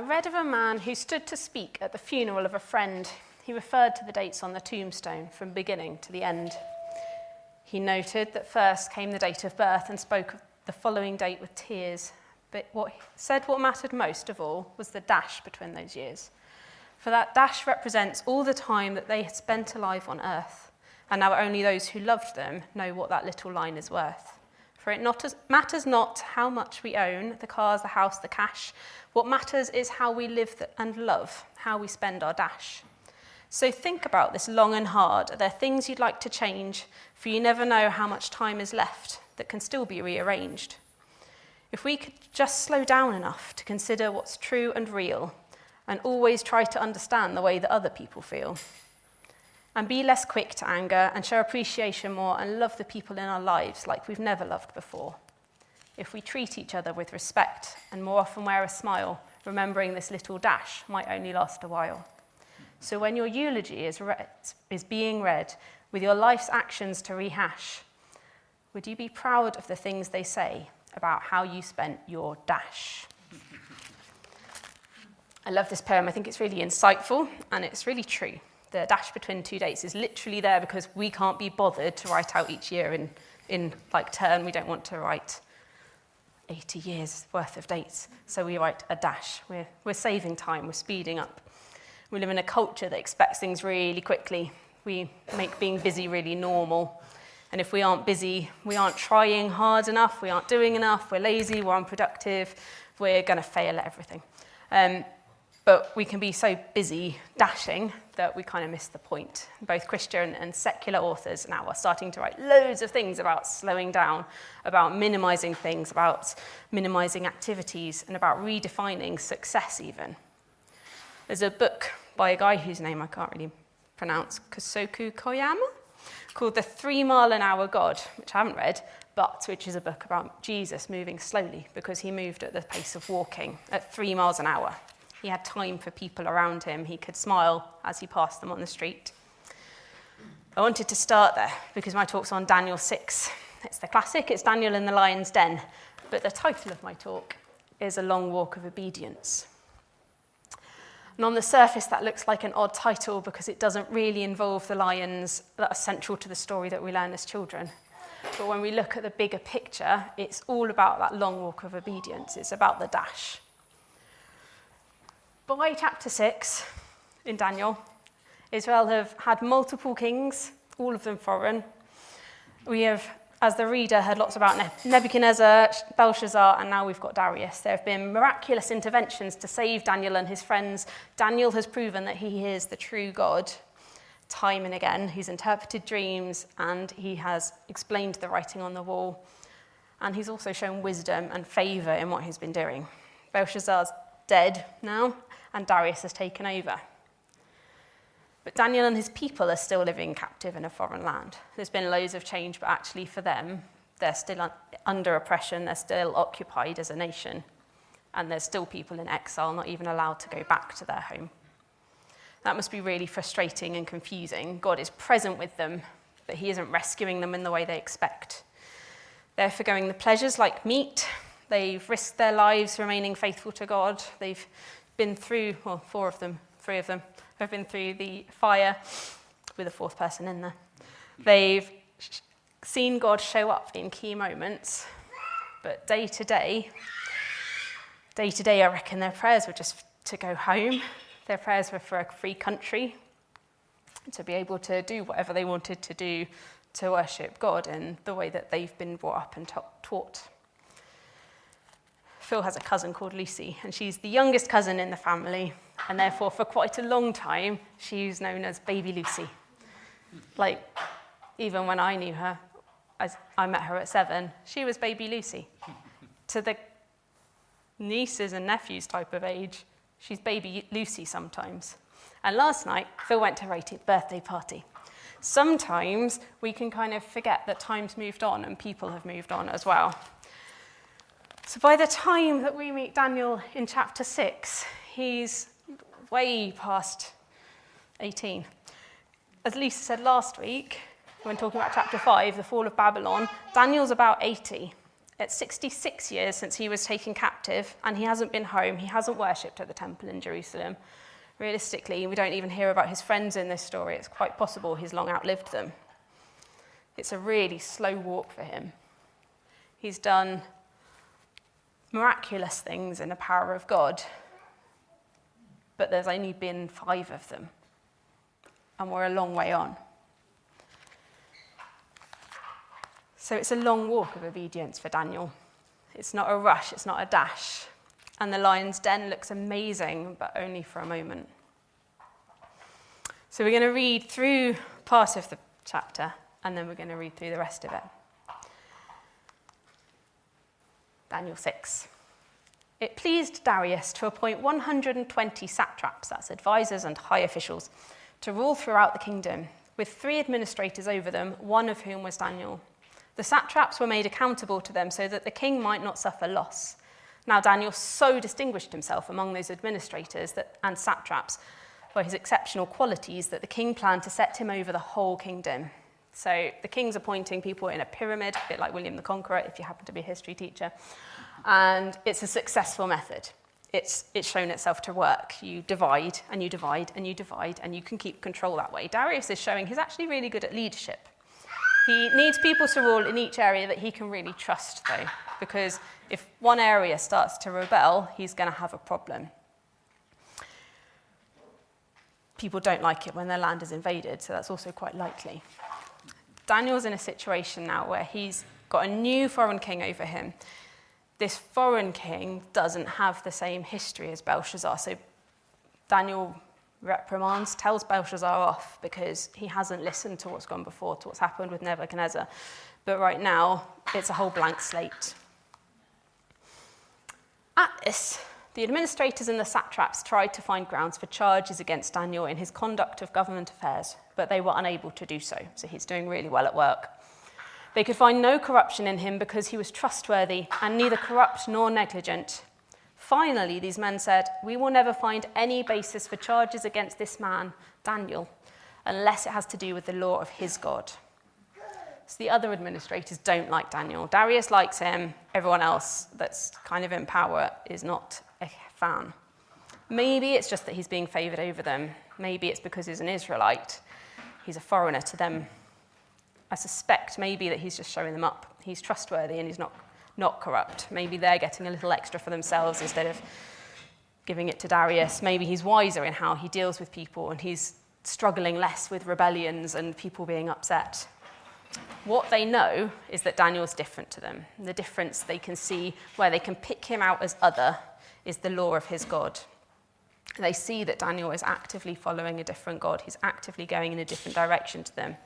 read of a man who stood to speak at the funeral of a friend. He referred to the dates on the tombstone from beginning to the end. He noted that first came the date of birth and spoke of the following date with tears. But what mattered most of all was the dash between those years. For that dash represents all the time that they had spent alive on earth, and now only those who loved them know what that little line is worth. For it matters not how much we own, the cars, the house, the cash. What matters is how we live and love, how we spend our dash. So think about this long and hard. Are there things you'd like to change? For you never know how much time is left that can still be rearranged. If we could just slow down enough to consider what's true and real, and always try to understand the way that other people feel, and be less quick to anger and show appreciation more and love the people in our lives like we've never loved before. If we treat each other with respect and more often wear a smile, remembering this little dash might only last a while. So when your eulogy is being read with your life's actions to rehash, would you be proud of the things they say about how you spent your dash? I love this poem. I think it's really insightful and it's really true. The dash between two dates is literally there because we can't be bothered to write out each year in like turn. We don't want to write 80 years worth of dates. So we write a dash. We're saving time. We're speeding up. We live in a culture that expects things really quickly. We make being busy really normal. And if we aren't busy, we aren't trying hard enough, we aren't doing enough, we're lazy, we're unproductive, we're going to fail at everything. But we can be so busy dashing that we kind of miss the point. Both Christian and secular authors now are starting to write loads of things about slowing down, about minimizing things, about minimizing activities, and about redefining success even. There's a book by a guy whose name I can't really pronounce, Kosoku Koyama, called The 3 Mile an Hour God, which I haven't read, but which is a book about Jesus moving slowly because he moved at the pace of walking at 3 miles an hour. He had time for people around him. He could smile as he passed them on the street. I wanted to start there because my talk's on Daniel 6. It's the classic, it's Daniel in the lion's den. But the title of my talk is A Long Walk of Obedience. And on the surface, that looks like an odd title because it doesn't really involve the lions that are central to the story that we learn as children. But when we look at the bigger picture, it's all about that long walk of obedience. It's about the dash. By chapter 6 in Daniel, Israel have had multiple kings, all of them foreign. We have, as the reader, heard lots about Nebuchadnezzar, Belshazzar, and now we've got Darius. There have been miraculous interventions to save Daniel and his friends. Daniel has proven that he is the true God time and again. He's interpreted dreams and he has explained the writing on the wall. And he's also shown wisdom and favour in what he's been doing. Belshazzar's dead now, and Darius has taken over. But Daniel and his people are still living captive in a foreign land. There's been loads of change, but actually for them, they're still under oppression, they're still occupied as a nation, and there's still people in exile, not even allowed to go back to their home. That must be really frustrating and confusing. God is present with them, but he isn't rescuing them in the way they expect. They're forgoing the pleasures like meat. They've risked their lives remaining faithful to God. They've been through, well, 3 of them have been through the fire with a 4th person in there. They've seen God show up in key moments, but day to day, I reckon their prayers were just to go home. Their prayers were for a free country, to be able to do whatever they wanted to do to worship God in the way that they've been brought up and taught. Phil has a cousin called Lucy, and she's the youngest cousin in the family, and therefore for quite a long time, she's known as Baby Lucy. Like, even when I knew her, I met her at 7, she was Baby Lucy. To the nieces and nephews type of age, she's Baby Lucy sometimes. And last night, Phil went to Rachel's birthday party. Sometimes we can kind of forget that time's moved on and people have moved on as well. So by the time that we meet Daniel in chapter 6, he's way past 18. As Lisa said last week, when talking about chapter 5, the fall of Babylon, Daniel's about 80. It's 66 years since he was taken captive, and he hasn't been home. He hasn't worshipped at the temple in Jerusalem. Realistically, we don't even hear about his friends in this story. It's quite possible he's long outlived them. It's a really slow walk for him. He's done miraculous things in the power of God, but there's only been 5 of them, and we're a long way on. So it's a long walk of obedience for Daniel. It's not a rush, it's not a dash. And the lion's den looks amazing, but only for a moment. So we're going to read through part of the chapter, and then we're going to read through the rest of it. Daniel 6. It pleased Darius to appoint 120 satraps, that's advisors and high officials, to rule throughout the kingdom, with 3 administrators over them, one of whom was Daniel. The satraps were made accountable to them so that the king might not suffer loss. Now Daniel so distinguished himself among those administrators and satraps by his exceptional qualities that the king planned to set him over the whole kingdom. So the king's appointing people in a pyramid, a bit like William the Conqueror, if you happen to be a history teacher. And it's a successful method. It's shown itself to work. You divide, and you divide, and you divide, and you can keep control that way. Darius is showing he's actually really good at leadership. He needs people to rule in each area that he can really trust, though, because if one area starts to rebel, he's going to have a problem. People don't like it when their land is invaded, so that's also quite likely. Daniel's in a situation now where he's got a new foreign king over him. This foreign king doesn't have the same history as Belshazzar, so Daniel reprimands, tells Belshazzar off because he hasn't listened to what's gone before, to what's happened with Nebuchadnezzar. But right now, it's a whole blank slate. At this, the administrators and the satraps tried to find grounds for charges against Daniel in his conduct of government affairs, but they were unable to do so, so he's doing really well at work. They could find no corruption in him because he was trustworthy and neither corrupt nor negligent. Finally, these men said, "We will never find any basis for charges against this man, Daniel, unless it has to do with the law of his God." So the other administrators don't like Daniel. Darius likes him. Everyone else that's kind of in power is not a fan. Maybe it's just that he's being favoured over them. Maybe it's because he's an Israelite. He's a foreigner to them. I suspect maybe that he's just showing them up. He's trustworthy and he's not corrupt. Maybe they're getting a little extra for themselves instead of giving it to Darius. Maybe he's wiser in how he deals with people and he's struggling less with rebellions and people being upset. What they know is that Daniel's different to them. The difference they can see where they can pick him out as other is the law of his God. They see that Daniel is actively following a different God. He's actively going in a different direction to them.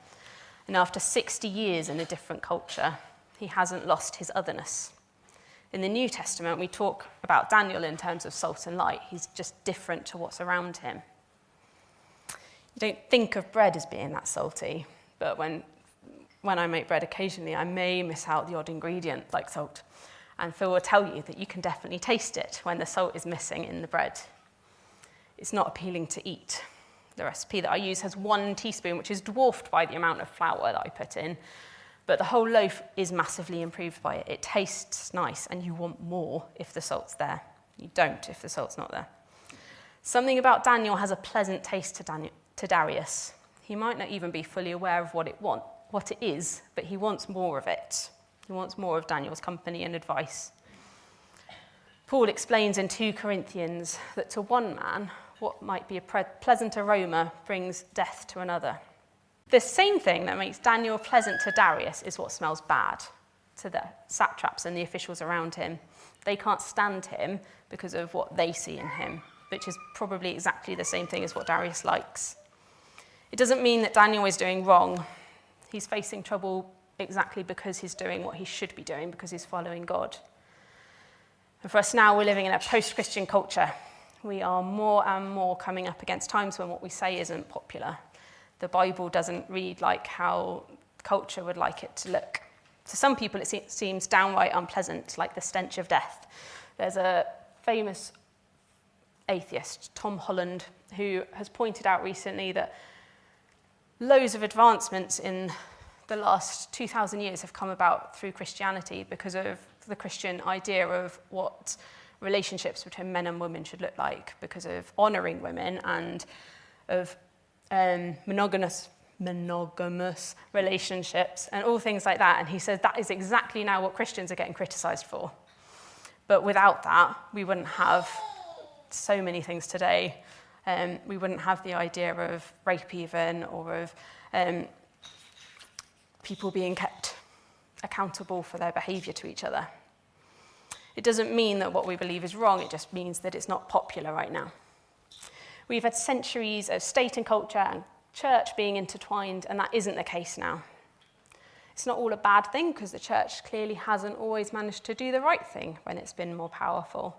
And after 60 years in a different culture, he hasn't lost his otherness. In the New Testament, we talk about Daniel in terms of salt and light. He's just different to what's around him. You don't think of bread as being that salty, but when I make bread occasionally, I may miss out the odd ingredient like salt. And Phil will tell you that you can definitely taste it when the salt is missing in the bread. It's not appealing to eat. The recipe that I use has 1 teaspoon, which is dwarfed by the amount of flour that I put in. But the whole loaf is massively improved by it. It tastes nice, and you want more if the salt's there. You don't if the salt's not there. Something about Daniel has a pleasant taste to Darius. He might not even be fully aware of what it is, but he wants more of it. He wants more of Daniel's company and advice. Paul explains in 2 Corinthians that to one man, what might be a pleasant aroma brings death to another. The same thing that makes Daniel pleasant to Darius is what smells bad to the satraps and the officials around him. They can't stand him because of what they see in him, which is probably exactly the same thing as what Darius likes. It doesn't mean that Daniel is doing wrong. He's facing trouble exactly because he's doing what he should be doing, because he's following God. And for us now, we're living in a post-Christian culture. We are more and more coming up against times when what we say isn't popular. The Bible doesn't read like how culture would like it to look. To some people, it seems downright unpleasant, like the stench of death. There's a famous atheist, Tom Holland, who has pointed out recently that loads of advancements in the last 2,000 years have come about through Christianity because of the Christian idea of what relationships between men and women should look like because of honouring women and of monogamous relationships and all things like that. And he says that is exactly now what Christians are getting criticised for. But without that, we wouldn't have so many things today. We wouldn't have the idea of rape even, or of people being kept accountable for their behaviour to each other. It doesn't mean that what we believe is wrong, it just means that it's not popular right now. We've had centuries of state and culture and church being intertwined, and that isn't the case now. It's not all a bad thing, because the church clearly hasn't always managed to do the right thing when it's been more powerful.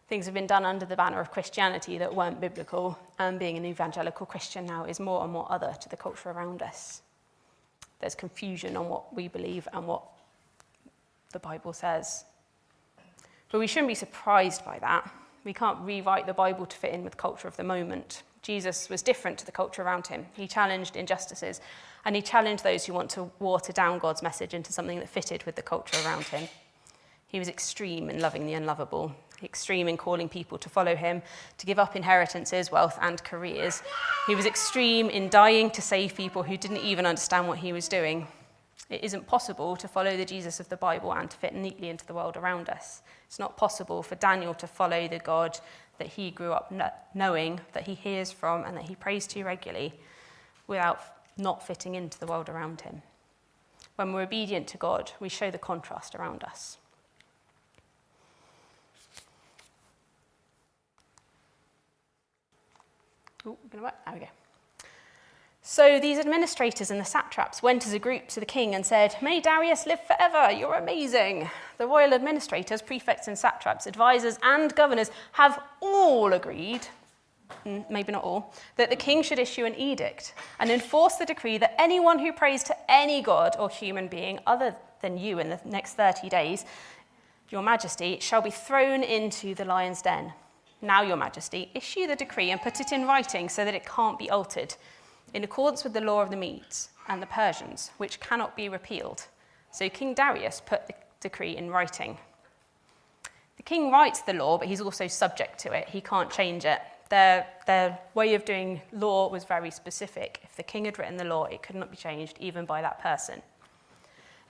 Things have been done under the banner of Christianity that weren't biblical, and being an evangelical Christian now is more and more other to the culture around us. There's confusion on what we believe and what the Bible says. But we shouldn't be surprised by that. We can't rewrite the Bible to fit in with the culture of the moment. Jesus was different to the culture around him. He challenged injustices, and he challenged those who want to water down God's message into something that fitted with the culture around him. He was extreme in loving the unlovable, extreme in calling people to follow him, to give up inheritances, wealth, and careers. He was extreme in dying to save people who didn't even understand what he was doing. It isn't possible to follow the Jesus of the Bible and to fit neatly into the world around us. It's not possible for Daniel to follow the God that he grew up knowing, that he hears from, and that he prays to regularly, without not fitting into the world around him. When we're obedient to God, we show the contrast around us. There we go. So these administrators and the satraps went as a group to the king and said, "May Darius live forever, you're amazing." The royal administrators, prefects and satraps, advisors and governors have all agreed, maybe not all, that the king should issue an edict and enforce the decree that anyone who prays to any god or human being other than you in the next 30 days, your majesty, shall be thrown into the lion's den. Now, your majesty, issue the decree and put it in writing so that it can't be altered, in accordance with the law of the Medes and the Persians, which cannot be repealed. So King Darius put the decree in writing. The king writes the law, but he's also subject to it. He can't change it. Their way of doing law was very specific. If the king had written the law, it could not be changed, even by that person.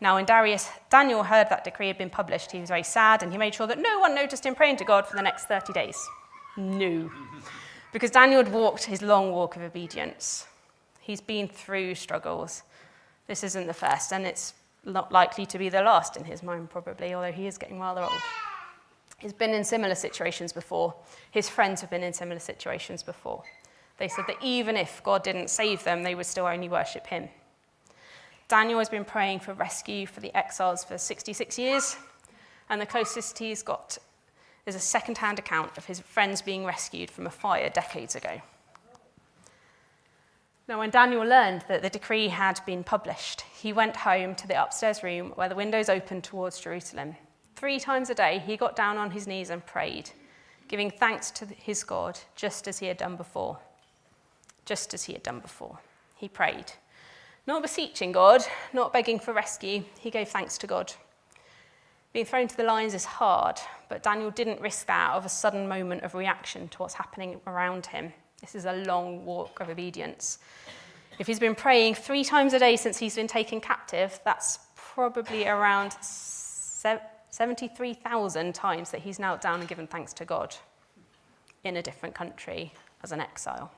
Now, when Daniel heard that decree had been published, he was very sad, and he made sure that no one noticed him praying to God for the next 30 days. No. Because Daniel had walked his long walk of obedience. He's been through struggles. This isn't the first, and it's not likely to be the last in his mind, probably, although he is getting rather old. He's been in similar situations before. His friends have been in similar situations before. They said that even if God didn't save them, they would still only worship him. Daniel has been praying for rescue for the exiles for 66 years, and the closest he's got is a second-hand account of his friends being rescued from a fire decades ago. Now, when Daniel learned that the decree had been published, he went home to the upstairs room where the windows opened towards Jerusalem. 3 times a day, he got down on his knees and prayed, giving thanks to his God, just as he had done before. Just as he had done before. He prayed. Not beseeching God, not begging for rescue, he gave thanks to God. Being thrown to the lions is hard, but Daniel didn't risk that of a sudden moment of reaction to what's happening around him. This is a long walk of obedience. If he's been praying 3 times a day since he's been taken captive, that's probably around 73,000 times that he's knelt down and given thanks to God in a different country as an exile.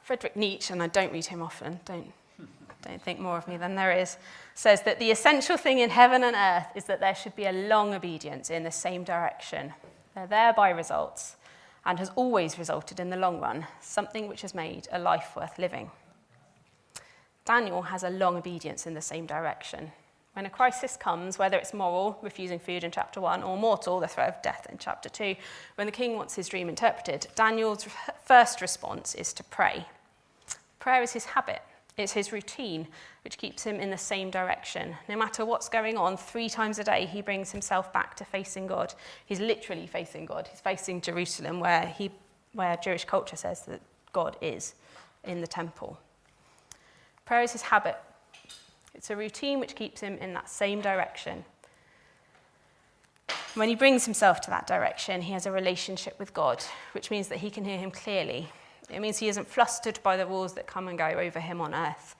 Friedrich Nietzsche, and I don't read him often, don't think more of me than there is, says that the essential thing in heaven and earth is that there should be a long obedience in the same direction. They're thereby results, and has always resulted in the long run, something which has made a life worth living. Daniel has a long obedience in the same direction. When a crisis comes, whether it's moral, refusing food in chapter 1, or mortal, the threat of death in chapter 2, when the king wants his dream interpreted, Daniel's first response is to pray. Prayer is his habit. It's his routine, which keeps him in the same direction. No matter what's going on, 3 times a day, he brings himself back to facing God. He's literally facing God. He's facing Jerusalem, where Jewish culture says that God is, in the temple. Prayer is his habit. It's a routine which keeps him in that same direction. When he brings himself to that direction, he has a relationship with God, which means that he can hear him clearly. It means he isn't flustered by the wars that come and go over him on earth.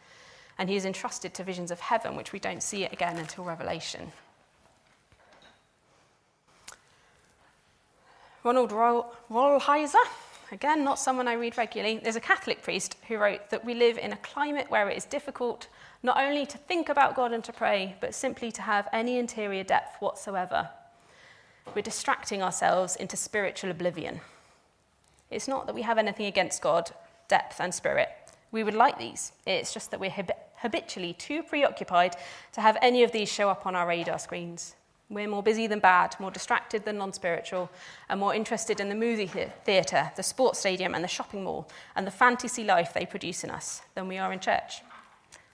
And he is entrusted to visions of heaven, which we don't see it again until Revelation. Ronald Rolheiser, again, not someone I read regularly, is a Catholic priest who wrote that we live in a climate where it is difficult not only to think about God and to pray, but simply to have any interior depth whatsoever. We're distracting ourselves into spiritual oblivion. It's not that we have anything against God, depth and spirit. We would like these. It's just that we're habitually too preoccupied to have any of these show up on our radar screens. We're more busy than bad, more distracted than non-spiritual, and more interested in the movie theatre, the sports stadium, and the shopping mall, and the fantasy life they produce in us than we are in church.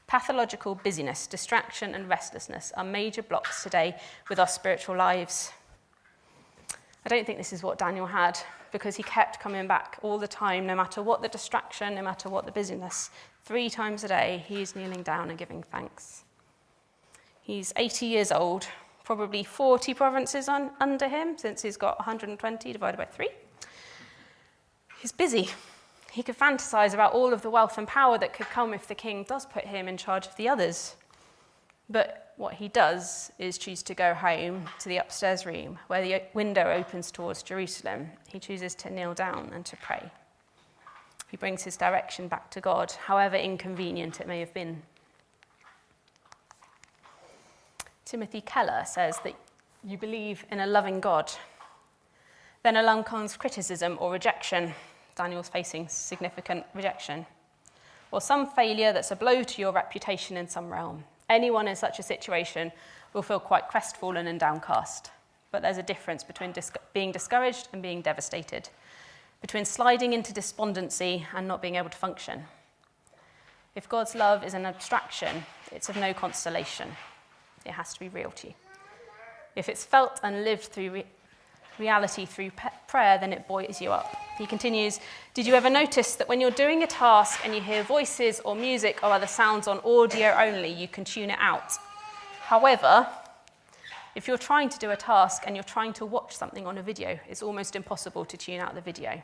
Pathological busyness, distraction, and restlessness are major blocks today with our spiritual lives. I don't think this is what Daniel had, because he kept coming back all the time, no matter what the distraction, no matter what the busyness. 3 times a day, he's kneeling down and giving thanks. He's 80 years old, probably 40 provinces under him, since he's got 120 divided by 3. He's busy. He could fantasize about all of the wealth and power that could come if the king does put him in charge of the others. But what he does is choose to go home to the upstairs room where the window opens towards Jerusalem. He chooses to kneel down and to pray. He brings his direction back to God, however inconvenient it may have been. Timothy Keller says that you believe in a loving God. Then along comes criticism or rejection. Daniel's facing significant rejection. Or some failure that's a blow to your reputation in some realm. Anyone in such a situation will feel quite crestfallen and downcast. But there's a difference between being discouraged and being devastated, between sliding into despondency and not being able to function. If God's love is an abstraction, it's of no consolation. It has to be real to you. If it's felt and lived through reality through prayer, then it buoys you up. He continues, did you ever notice that when you're doing a task and you hear voices or music or other sounds on audio only, you can tune it out? However, if you're trying to do a task and you're trying to watch something on a video, it's almost impossible to tune out the video.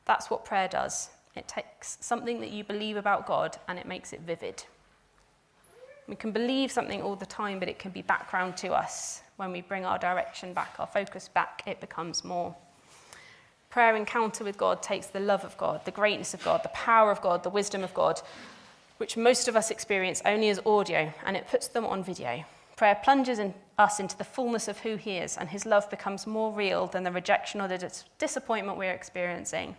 That's what prayer does. It takes something that you believe about God and it makes it vivid. We can believe something all the time, but it can be background to us. When we bring our direction back, our focus back, it becomes more. Prayer encounter with God takes the love of God, the greatness of God, the power of God, the wisdom of God, which most of us experience only as audio, and it puts them on video. Prayer plunges us into the fullness of who he is, and his love becomes more real than the rejection or the disappointment we're experiencing.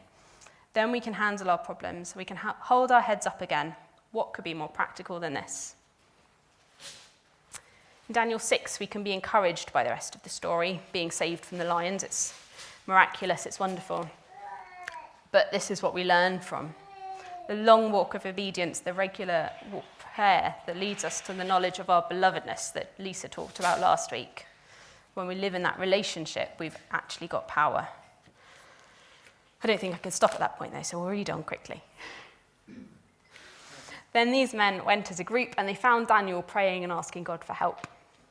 Then we can handle our problems. We can hold our heads up again. What could be more practical than this? In Daniel 6, we can be encouraged by the rest of the story, being saved from the lions. It's miraculous, it's wonderful. But this is what we learn from the long walk of obedience, the regular prayer that leads us to the knowledge of our belovedness that Lisa talked about last week. When we live in that relationship, we've actually got power. I don't think I can stop at that point, though, so we'll read on quickly. Then these men went as a group, and they found Daniel praying and asking God for help.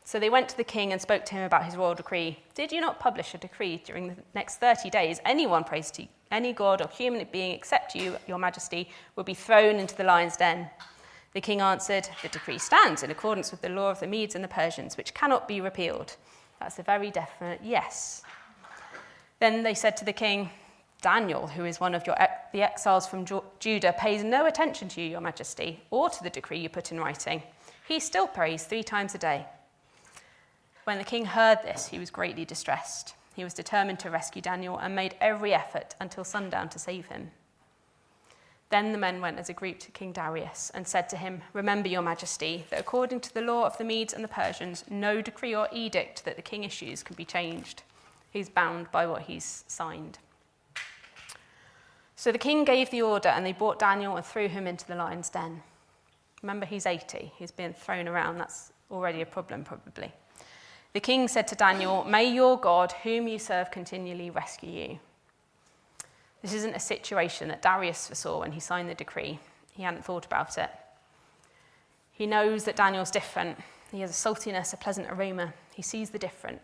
So they went to the king and spoke to him about his royal decree. Did you not publish a decree during the next 30 days? Anyone prays to any god or human being except you, your majesty, will be thrown into the lion's den. The king answered, the decree stands in accordance with the law of the Medes and the Persians, which cannot be repealed. That's a very definite yes. Then they said to the king, Daniel, who is one of the exiles from Judah, pays no attention to you, your majesty, or to the decree you put in writing. He still prays 3 times a day. When the king heard this, he was greatly distressed. He was determined to rescue Daniel and made every effort until sundown to save him. Then the men went as a group to King Darius and said to him, remember, your majesty, that according to the law of the Medes and the Persians, no decree or edict that the king issues can be changed. He's bound by what he's signed. So the king gave the order, and they brought Daniel and threw him into the lion's den. Remember, he's 80. He's being thrown around. That's already a problem, probably. The king said to Daniel, may your God, whom you serve continually, rescue you. This isn't a situation that Darius foresaw when he signed the decree. He hadn't thought about it. He knows that Daniel's different. He has a saltiness, a pleasant aroma. He sees the different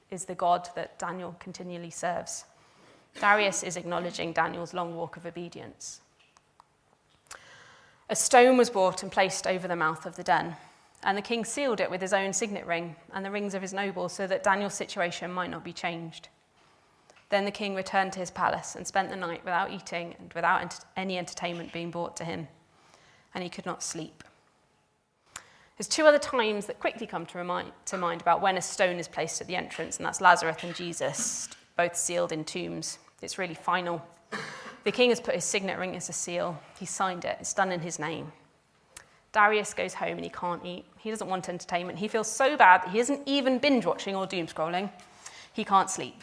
is the God that Daniel continually serves. Darius is acknowledging Daniel's long walk of obedience. A stone was brought and placed over the mouth of the den, and the king sealed it with his own signet ring and the rings of his nobles so that Daniel's situation might not be changed. Then the king returned to his palace and spent the night without eating and without any entertainment being brought to him, and he could not sleep. There's two other times that quickly come to mind about when a stone is placed at the entrance, and that's Lazarus and Jesus, both sealed in tombs. It's really final. The king has put his signet ring as a seal. He signed it. It's done in his name. Darius goes home and he can't eat. He doesn't want entertainment. He feels so bad that he isn't even binge watching or doom scrolling. He can't sleep.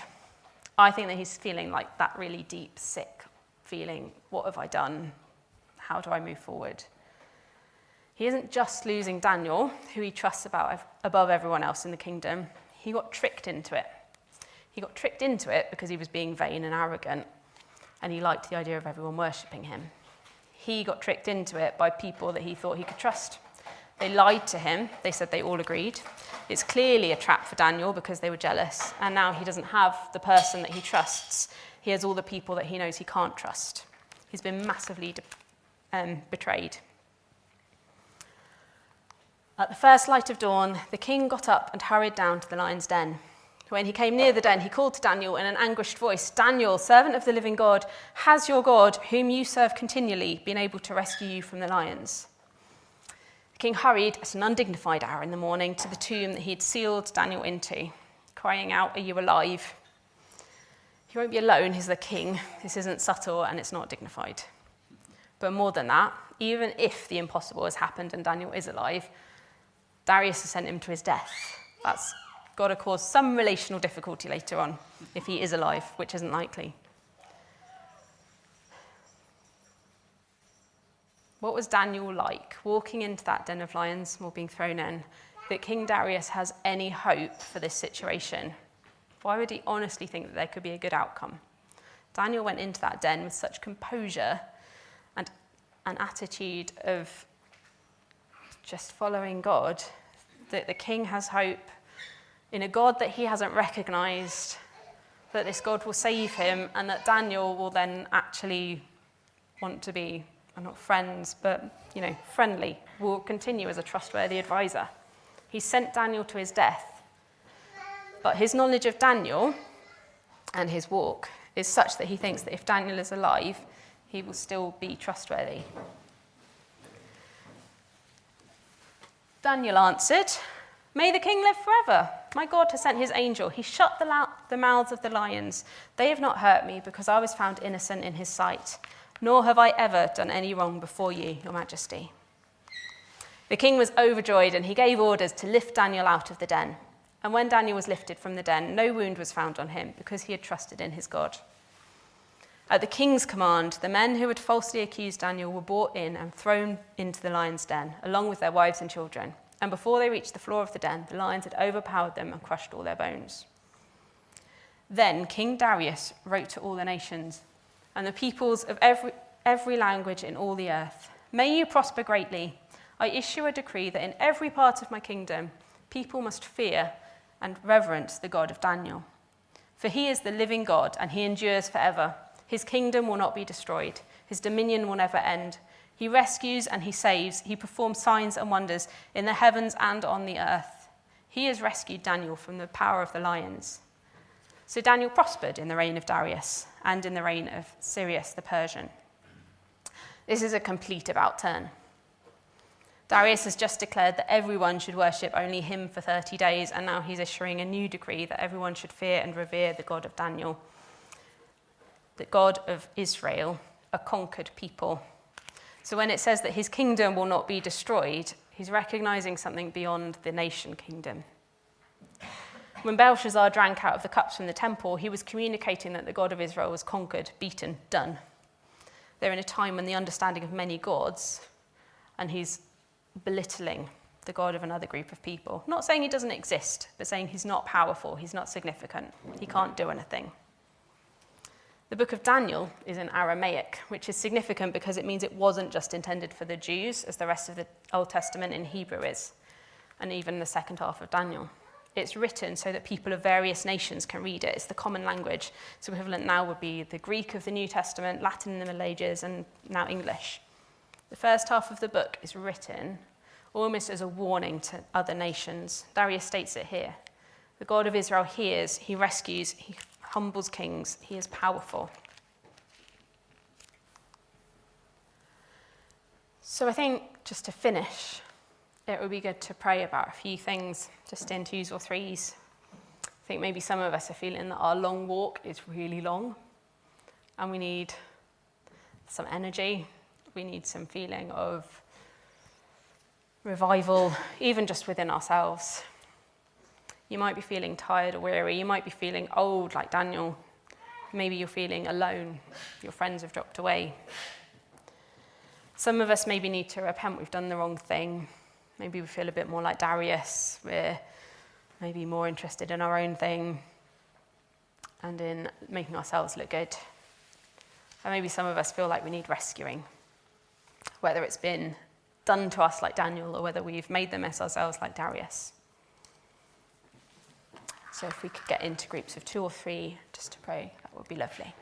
I think that he's feeling like that really deep, sick feeling. What have I done? How do I move forward? He isn't just losing Daniel, who he trusts above everyone else in the kingdom. He got tricked into it. He got tricked into it because he was being vain and arrogant, and he liked the idea of everyone worshipping him. He got tricked into it by people that he thought he could trust. They lied to him. They said they all agreed. It's clearly a trap for Daniel because they were jealous, and now he doesn't have the person that he trusts. He has all the people that he knows he can't trust. He's been massively betrayed. At the first light of dawn, the king got up and hurried down to the lion's den. When he came near the den, he called to Daniel in an anguished voice, "Daniel, servant of the living God, has your God, whom you serve continually, been able to rescue you from the lions?" The king hurried at an undignified hour in the morning to the tomb that he had sealed Daniel into, crying out, "Are you alive?" He won't be alone, he's the king. This isn't subtle and it's not dignified. But more than that, even if the impossible has happened and Daniel is alive, Darius has sent him to his death. That's got to cause some relational difficulty later on, if he is alive, which isn't likely. What was Daniel like, walking into that den of lions or being thrown in, that King Darius has any hope for this situation? Why would he honestly think that there could be a good outcome? Daniel went into that den with such composure and an attitude of just following God, that the king has hope in a God that he hasn't recognized, that this God will save him, and that Daniel will then actually want to be, not friends, but, friendly, will continue as a trustworthy advisor. He sent Daniel to his death, but his knowledge of Daniel and his walk is such that he thinks that if Daniel is alive, he will still be trustworthy. Daniel answered, "May the king live forever. My God has sent his angel. He shut the mouths of the lions. They have not hurt me because I was found innocent in his sight, nor have I ever done any wrong before you, your majesty." The king was overjoyed and he gave orders to lift Daniel out of the den. And when Daniel was lifted from the den, no wound was found on him because he had trusted in his God. At the king's command, the men who had falsely accused Daniel were brought in and thrown into the lion's den, along with their wives and children. And before they reached the floor of the den, the lions had overpowered them and crushed all their bones. Then King Darius wrote to all the nations and the peoples of every language in all the earth, "May you prosper greatly. I issue a decree that in every part of my kingdom, people must fear and reverence the God of Daniel. For he is the living God and he endures forever. His kingdom will not be destroyed. His dominion will never end. He rescues and he saves. He performs signs and wonders in the heavens and on the earth. He has rescued Daniel from the power of the lions." So Daniel prospered in the reign of Darius and in the reign of Cyrus the Persian. This is a complete about turn. Darius has just declared that everyone should worship only him for 30 days, and now he's issuing a new decree that everyone should fear and revere the God of Daniel, the God of Israel, a conquered people. So when it says that his kingdom will not be destroyed, he's recognizing something beyond the nation kingdom. When Belshazzar drank out of the cups from the temple, he was communicating that the God of Israel was conquered, beaten, done. They're in a time when the understanding of many gods, and he's belittling the God of another group of people. Not saying he doesn't exist, but saying he's not powerful, he's not significant, he can't do anything. The book of Daniel is in Aramaic, which is significant because it means it wasn't just intended for the Jews, as the rest of the Old Testament in Hebrew is, and even the second half of Daniel. It's written so that people of various nations can read it. It's the common language. So equivalent now would be the Greek of the New Testament, Latin in the Middle Ages, and now English. The first half of the book is written almost as a warning to other nations. Darius states it here. The God of Israel hears, he rescues, he humbles kings, he is powerful. So I think just to finish, it would be good to pray about a few things, just in twos or threes. I think maybe some of us are feeling that our long walk is really long, and we need some energy. We need some feeling of revival, even just within ourselves. You might be feeling tired or weary. You might be feeling old, like Daniel. Maybe you're feeling alone. Your friends have dropped away. Some of us maybe need to repent. We've done the wrong thing. Maybe we feel a bit more like Darius. We're maybe more interested in our own thing and in making ourselves look good. And maybe some of us feel like we need rescuing, whether it's been done to us like Daniel or whether we've made the mess ourselves like Darius. So if we could get into groups of 2 or 3 just to pray, that would be lovely.